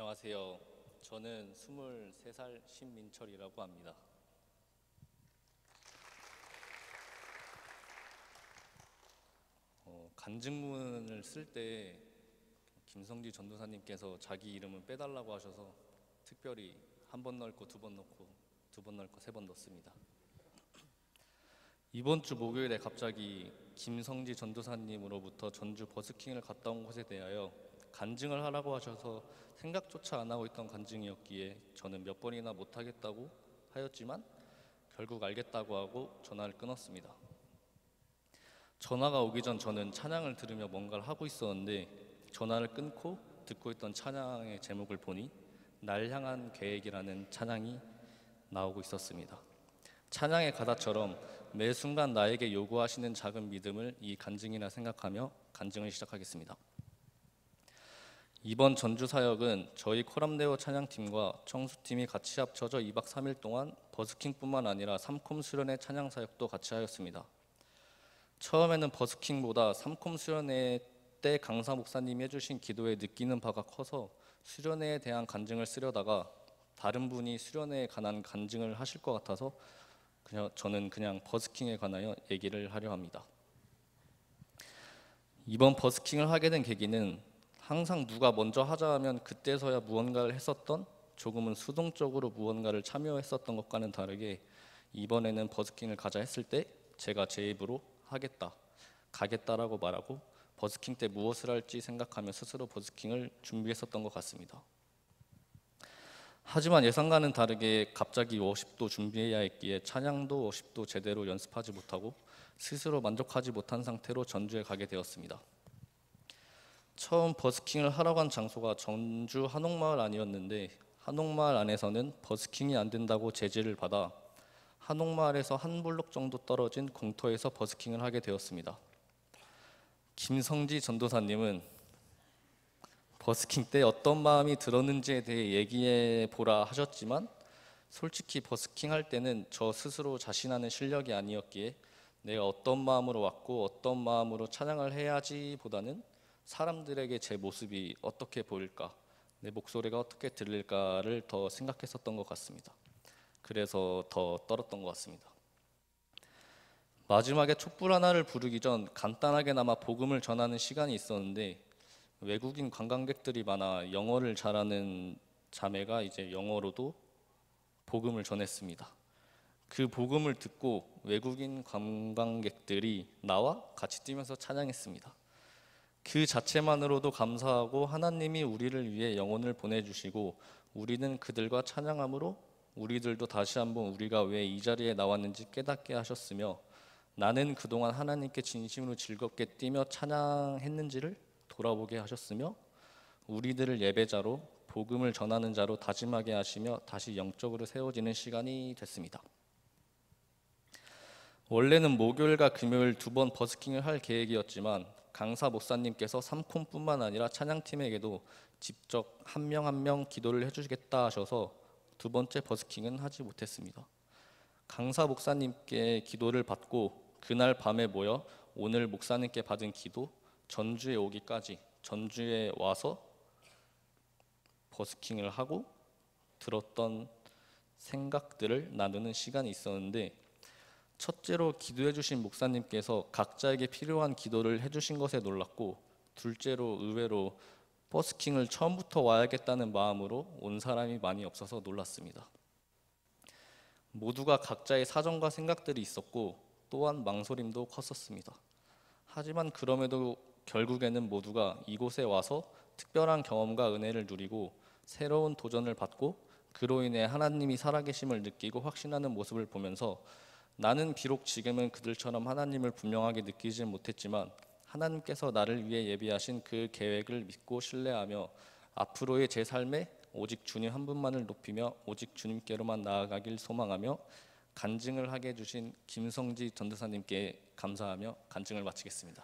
안녕하세요. 저는 23살 신민철이라고 합니다. 간증문을 쓸 때 김성지 전도사님께서 자기 이름은 빼달라고 하셔서 특별히 한 번 넣고 두 번 넣고 두 번 넣고 세 번 넣습니다. 이번 주 목요일에 갑자기 김성지 전도사님으로부터 전주 버스킹을 갔다 온 것에 대하여 간증을 하라고 하셔서 생각조차 안 하고 있던 간증이었기에 저는 몇 번이나 못하겠다고 하였지만 결국 알겠다고 하고 전화를 끊었습니다. 전화가 오기 전 저는 찬양을 들으며 뭔가를 하고 있었는데 전화를 끊고 듣고 있던 찬양의 제목을 보니 날 향한 계획이라는 찬양이 나오고 있었습니다. 찬양의 가사처럼 매 순간 나에게 요구하시는 작은 믿음을 이 간증이라 생각하며 간증을 시작하겠습니다. 이번 전주 사역은 저희 코람네오 찬양팀과 청수팀이 같이 합쳐져 2박 3일 동안 버스킹뿐만 아니라 삼콤 수련회 찬양 사역도 같이 하였습니다. 처음에는 버스킹보다 삼콤 수련회 때 강사 목사님이 해주신 기도에 느끼는 바가 커서 수련회에 대한 간증을 쓰려다가 다른 분이 수련회에 관한 간증을 하실 것 같아서 저는 그냥 버스킹에 관하여 얘기를 하려 합니다. 이번 버스킹을 하게 된 계기는 항상 누가 먼저 하자 하면 그때서야 무언가를 했었던, 조금은 수동적으로 무언가를 참여했었던 것과는 다르게 이번에는 버스킹을 가자 했을 때 제가 제 입으로 하겠다, 가겠다라고 말하고 버스킹 때 무엇을 할지 생각하며 스스로 버스킹을 준비했었던 것 같습니다. 하지만 예상과는 다르게 갑자기 워십도 준비해야 했기에 찬양도 워십도 제대로 연습하지 못하고 스스로 만족하지 못한 상태로 전주에 가게 되었습니다. 처음 버스킹을 하러 간 장소가 전주 한옥마을 안이었는데 한옥마을 안에서는 버스킹이 안 된다고 제지를 받아 한옥마을에서 한 블록 정도 떨어진 공터에서 버스킹을 하게 되었습니다. 김성지 전도사님은 버스킹 때 어떤 마음이 들었는지에 대해 얘기해 보라 하셨지만 솔직히 버스킹 할 때는 저 스스로 자신하는 실력이 아니었기에 내가 어떤 마음으로 왔고 어떤 마음으로 찬양을 해야지 보다는 사람들에게 제 모습이 어떻게 보일까, 내 목소리가 어떻게 들릴까를 더 생각했었던 것 같습니다. 그래서 더 떨었던 것 같습니다. 마지막에 촛불 하나를 부르기 전 간단하게나마 복음을 전하는 시간이 있었는데 외국인 관광객들이 많아 영어를 잘하는 자매가 이제 영어로도 복음을 전했습니다. 그 복음을 듣고 외국인 관광객들이 나와 같이 뛰면서 찬양했습니다. 그 자체만으로도 감사하고 하나님이 우리를 위해 영혼을 보내주시고 우리는 그들과 찬양함으로 우리들도 다시 한번 우리가 왜 이 자리에 나왔는지 깨닫게 하셨으며 나는 그동안 하나님께 진심으로 즐겁게 뛰며 찬양했는지를 돌아보게 하셨으며 우리들을 예배자로 복음을 전하는 자로 다짐하게 하시며 다시 영적으로 세워지는 시간이 됐습니다. 원래는 목요일과 금요일 두 번 버스킹을 할 계획이었지만 강사 목사님께서 삼콤뿐만 아니라 찬양팀에게도 직접 한 명 한 명 기도를 해주시겠다 하셔서 두 번째 버스킹은 하지 못했습니다. 강사 목사님께 기도를 받고 그날 밤에 모여 오늘 목사님께 받은 기도, 전주에 오기까지 전주에 와서 버스킹을 하고 들었던 생각들을 나누는 시간이 있었는데 첫째로 기도해 주신 목사님께서 각자에게 필요한 기도를 해주신 것에 놀랐고 둘째로 의외로 버스킹을 처음부터 와야겠다는 마음으로 온 사람이 많이 없어서 놀랐습니다. 모두가 각자의 사정과 생각들이 있었고 또한 망설임도 컸었습니다. 하지만 그럼에도 결국에는 모두가 이곳에 와서 특별한 경험과 은혜를 누리고 새로운 도전을 받고 그로 인해 하나님이 살아계심을 느끼고 확신하는 모습을 보면서 나는 비록 지금은 그들처럼 하나님을 분명하게 느끼지 못했지만 하나님께서 나를 위해 예비하신 그 계획을 믿고 신뢰하며 앞으로의 제 삶에 오직 주님 한 분만을 높이며 오직 주님께로만 나아가길 소망하며 간증을 하게 해주신 김성지 전도사님께 감사하며 간증을 마치겠습니다.